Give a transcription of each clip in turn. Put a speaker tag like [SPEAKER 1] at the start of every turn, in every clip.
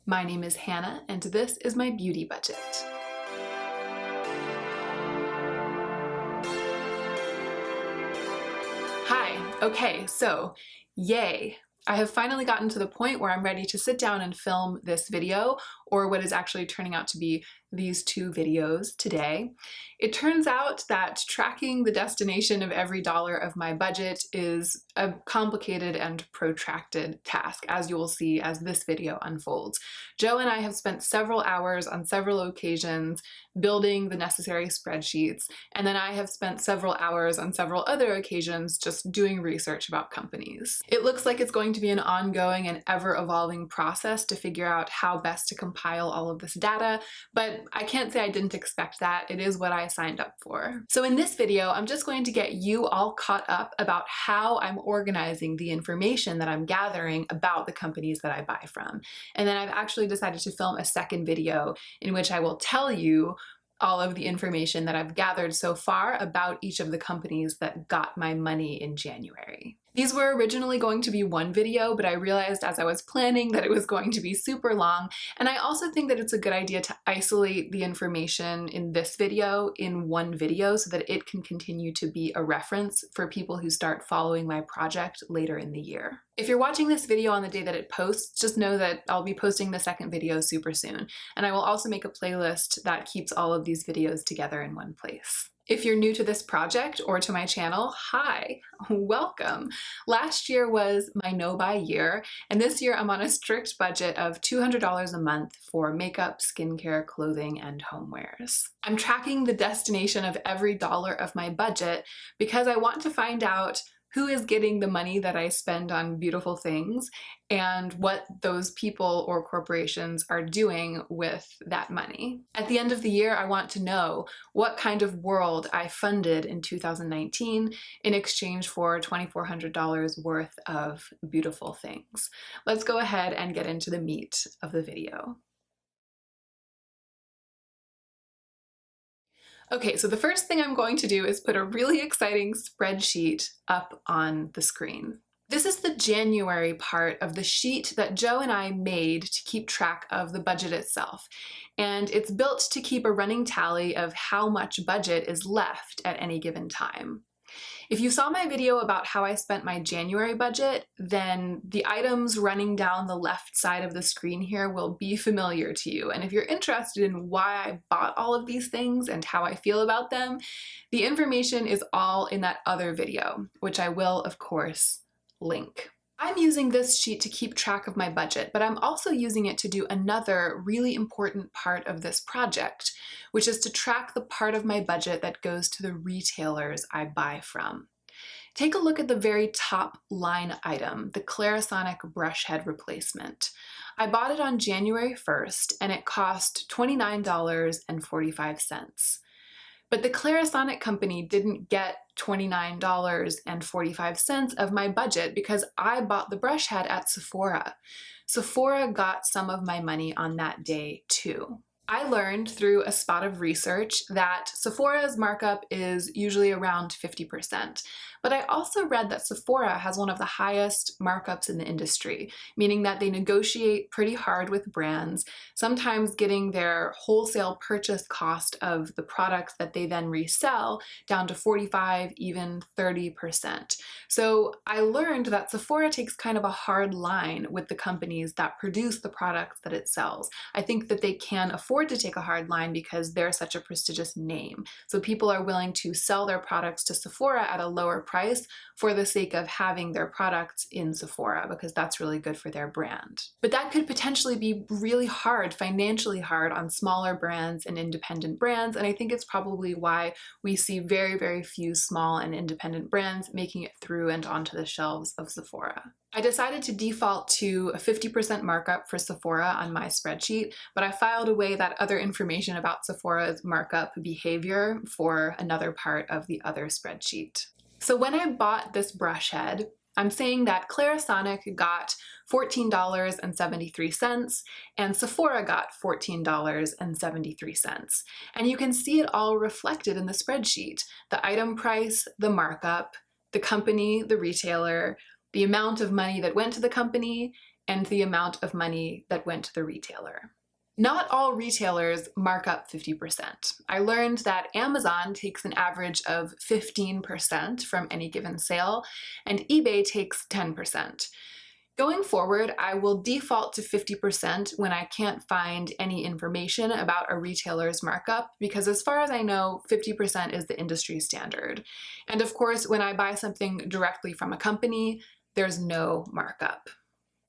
[SPEAKER 1] My name is Hannah, and this is my beauty budget. Hi, okay, so yay! I have finally gotten to the point where I'm ready to sit down and film this video, or what is actually turning out to be these two videos today. It turns out that tracking the destination of every dollar of my budget is a complicated and protracted task, as you will see as this video unfolds. Joe and I have spent several hours on several occasions building the necessary spreadsheets, and then I have spent several hours on several other occasions just doing research about companies. It looks like it's going to be an ongoing and ever-evolving process to figure out how best to compile all of this data, but I can't say I didn't expect that. It is what I signed up for. So in this video, I'm just going to get you all caught up about how I'm organizing the information that I'm gathering about the companies that I buy from. And then I've actually decided to film a second video in which I will tell you all of the information that I've gathered so far about each of the companies that got my money in January. These were originally going to be one video, but I realized as I was planning that it was going to be super long, and I also think that it's a good idea to isolate the information in this video in one video so that it can continue to be a reference for people who start following my project later in the year. If you're watching this video on the day that it posts, just know that I'll be posting the second video super soon, and I will also make a playlist that keeps all of these videos together in one place. If you're new to this project or to my channel, hi, welcome. Last year was my no-buy year, and this year I'm on a strict budget of $200 a month for makeup, skincare, clothing, and homewares. I'm tracking the destination of every dollar of my budget because I want to find out who is getting the money that I spend on beautiful things and what those people or corporations are doing with that money. At the end of the year, I want to know what kind of world I funded in 2019 in exchange for $2,400 worth of beautiful things. Let's go ahead and get into the meat of the video. Okay, so the first thing I'm going to do is put a really exciting spreadsheet up on the screen. This is the January part of the sheet that Joe and I made to keep track of the budget itself. And it's built to keep a running tally of how much budget is left at any given time. If you saw my video about how I spent my January budget, then the items running down the left side of the screen here will be familiar to you. And if you're interested in why I bought all of these things and how I feel about them, the information is all in that other video, which I will, of course, link. I'm using this sheet to keep track of my budget, but I'm also using it to do another really important part of this project, which is to track the part of my budget that goes to the retailers I buy from. Take a look at the very top line item, the Clarisonic brush head replacement. I bought it on January 1st, and it cost $29.45. But the Clarisonic company didn't get $29.45 of my budget because I bought the brush head at Sephora. Sephora got some of my money on that day too. I learned through a spot of research that Sephora's markup is usually around 50%. But I also read that Sephora has one of the highest markups in the industry, meaning that they negotiate pretty hard with brands, sometimes getting their wholesale purchase cost of the products that they then resell down to 45, even 30%. So I learned that Sephora takes kind of a hard line with the companies that produce the products that it sells. I think that they can afford to take a hard line because they're such a prestigious name. So people are willing to sell their products to Sephora at a lower price for the sake of having their products in Sephora because that's really good for their brand. But that could potentially be really hard, financially hard on smaller brands and independent brands, and I think it's probably why we see very, very few small and independent brands making it through and onto the shelves of Sephora. I decided to default to a 50% markup for Sephora on my spreadsheet, but I filed away that other information about Sephora's markup behavior for another part of the other spreadsheet. So when I bought this brush head, I'm saying that Clarisonic got $14.73 and Sephora got $14.73. And you can see it all reflected in the spreadsheet: the item price, the markup, the company, the retailer, the amount of money that went to the company, and the amount of money that went to the retailer. Not all retailers mark up 50%. I learned that Amazon takes an average of 15% from any given sale, and eBay takes 10%. Going forward, I will default to 50% when I can't find any information about a retailer's markup, because as far as I know, 50% is the industry standard. And of course, when I buy something directly from a company, there's no markup.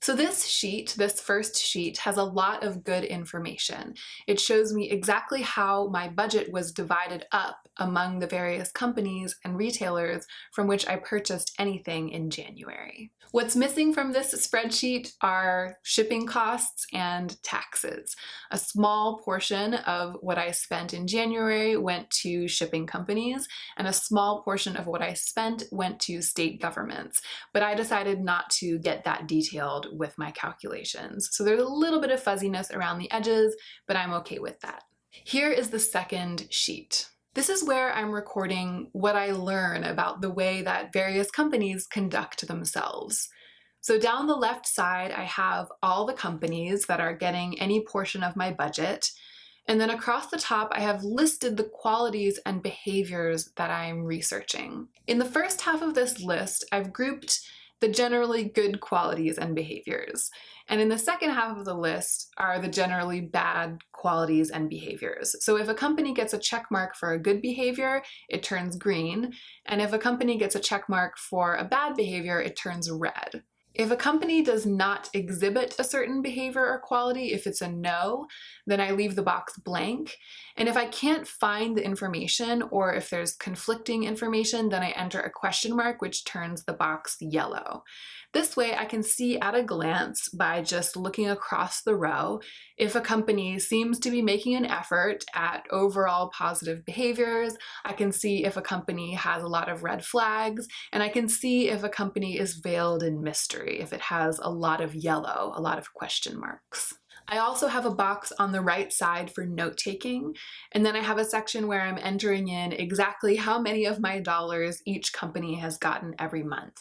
[SPEAKER 1] So this sheet, this first sheet, has a lot of good information. It shows me exactly how my budget was divided up among the various companies and retailers from which I purchased anything in January. What's missing from this spreadsheet are shipping costs and taxes. A small portion of what I spent in January went to shipping companies, and a small portion of what I spent went to state governments. But I decided not to get that detailed with my calculations. So there's a little bit of fuzziness around the edges, but I'm okay with that. Here is the second sheet. This is where I'm recording what I learn about the way that various companies conduct themselves. So down the left side, I have all the companies that are getting any portion of my budget. And then across the top, I have listed the qualities and behaviors that I'm researching. In the first half of this list, I've grouped the generally good qualities and behaviors. And in the second half of the list are the generally bad qualities and behaviors. So if a company gets a check mark for a good behavior, it turns green. And if a company gets a check mark for a bad behavior, it turns red. If a company does not exhibit a certain behavior or quality, if it's a no, then I leave the box blank. And if I can't find the information, or if there's conflicting information, then I enter a question mark, which turns the box yellow. This way I can see at a glance, by just looking across the row, if a company seems to be making an effort at overall positive behaviors. I can see if a company has a lot of red flags, and I can see if a company is veiled in mystery, if it has a lot of yellow, a lot of question marks. I also have a box on the right side for note-taking, and then I have a section where I'm entering in exactly how many of my dollars each company has gotten every month,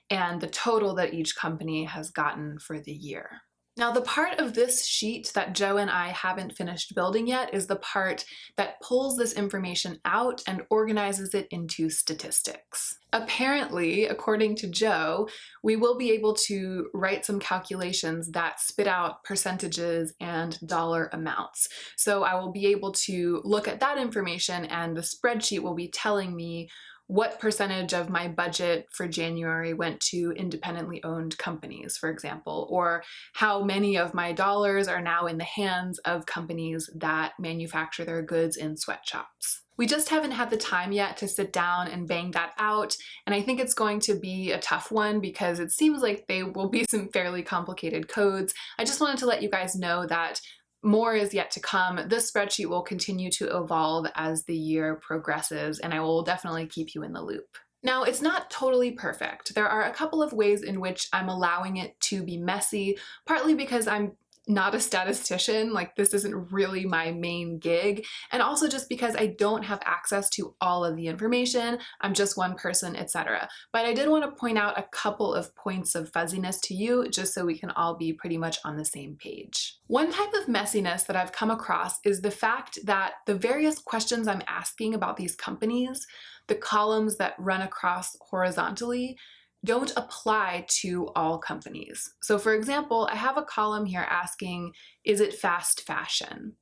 [SPEAKER 1] and the total that each company has gotten for the year. Now, the part of this sheet that Joe and I haven't finished building yet is the part that pulls this information out and organizes it into statistics. Apparently, according to Joe, we will be able to write some calculations that spit out percentages and dollar amounts. So I will be able to look at that information, and the spreadsheet will be telling me what percentage of my budget for January went to independently owned companies, for example, or how many of my dollars are now in the hands of companies that manufacture their goods in sweatshops. We just haven't had the time yet to sit down and bang that out, and I think it's going to be a tough one because it seems like they will be some fairly complicated codes. I just wanted to let you guys know that more is yet to come. This spreadsheet will continue to evolve as the year progresses, and I will definitely keep you in the loop. Now, it's not totally perfect. There are a couple of ways in which I'm allowing it to be messy, partly because I'm not a statistician, like this isn't really my main gig, and also just because I don't have access to all of the information. I'm just one person, etc. But I did want to point out a couple of points of fuzziness to you, just so we can all be pretty much on the same page. One type of messiness that I've come across is the fact that the various questions I'm asking about these companies, the columns that run across horizontally, don't apply to all companies. So for example, I have a column here asking, is it fast fashion?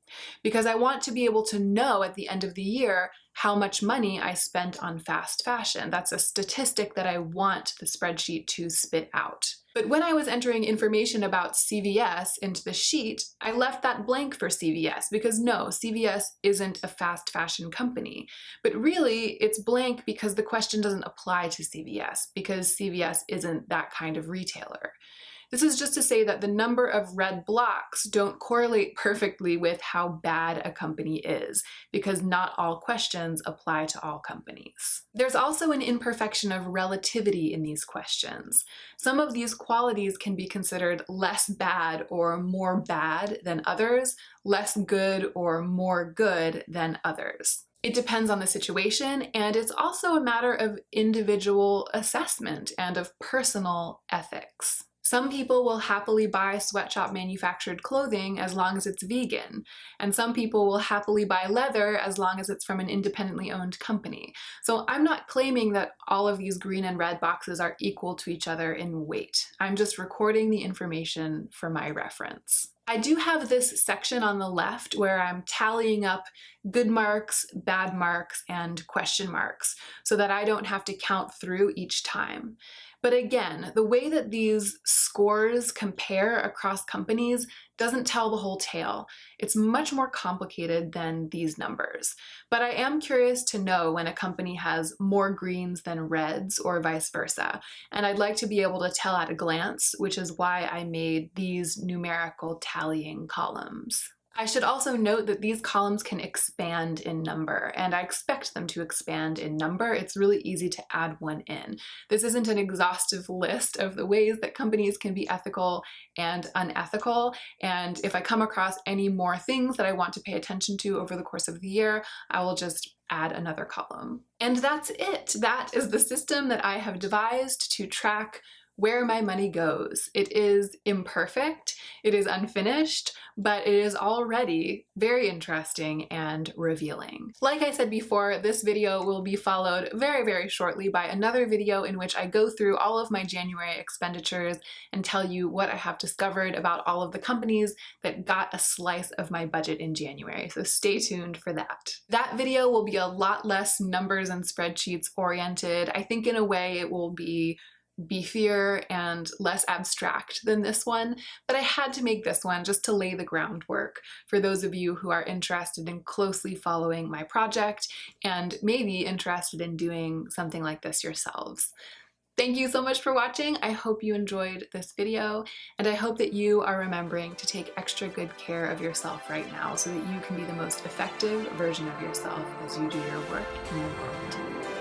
[SPEAKER 1] Because I want to be able to know at the end of the year how much money I spent on fast fashion. That's a statistic that I want the spreadsheet to spit out. But when I was entering information about CVS into the sheet, I left that blank for CVS because no, CVS isn't a fast fashion company. But really, it's blank because the question doesn't apply to CVS because CVS isn't that kind of retailer. This is just to say that the number of red blocks don't correlate perfectly with how bad a company is, because not all questions apply to all companies. There's also an imperfection of relativity in these questions. Some of these qualities can be considered less bad or more bad than others, less good or more good than others. It depends on the situation, and it's also a matter of individual assessment and of personal ethics. Some people will happily buy sweatshop manufactured clothing as long as it's vegan, and some people will happily buy leather as long as it's from an independently owned company. So I'm not claiming that all of these green and red boxes are equal to each other in weight. I'm just recording the information for my reference. I do have this section on the left where I'm tallying up good marks, bad marks, and question marks so that I don't have to count through each time. But again, the way that these scores compare across companies doesn't tell the whole tale. It's much more complicated than these numbers. But I am curious to know when a company has more greens than reds or vice versa. And I'd like to be able to tell at a glance, which is why I made these numerical tallying columns. I should also note that these columns can expand in number, and I expect them to expand in number. It's really easy to add one in. This isn't an exhaustive list of the ways that companies can be ethical and unethical, and if I come across any more things that I want to pay attention to over the course of the year, I will just add another column. And that's it. That is the system that I have devised to track where my money goes. It is imperfect, it is unfinished, but it is already very interesting and revealing. Like I said before, this video will be followed very, very shortly by another video in which I go through all of my January expenditures and tell you what I have discovered about all of the companies that got a slice of my budget in January, so stay tuned for that. That video will be a lot less numbers and spreadsheets oriented. I think in a way it will be beefier and less abstract than this one, but I had to make this one just to lay the groundwork for those of you who are interested in closely following my project and maybe interested in doing something like this yourselves. Thank you so much for watching. I hope you enjoyed this video, and I hope that you are remembering to take extra good care of yourself right now so that you can be the most effective version of yourself as you do your work in the world.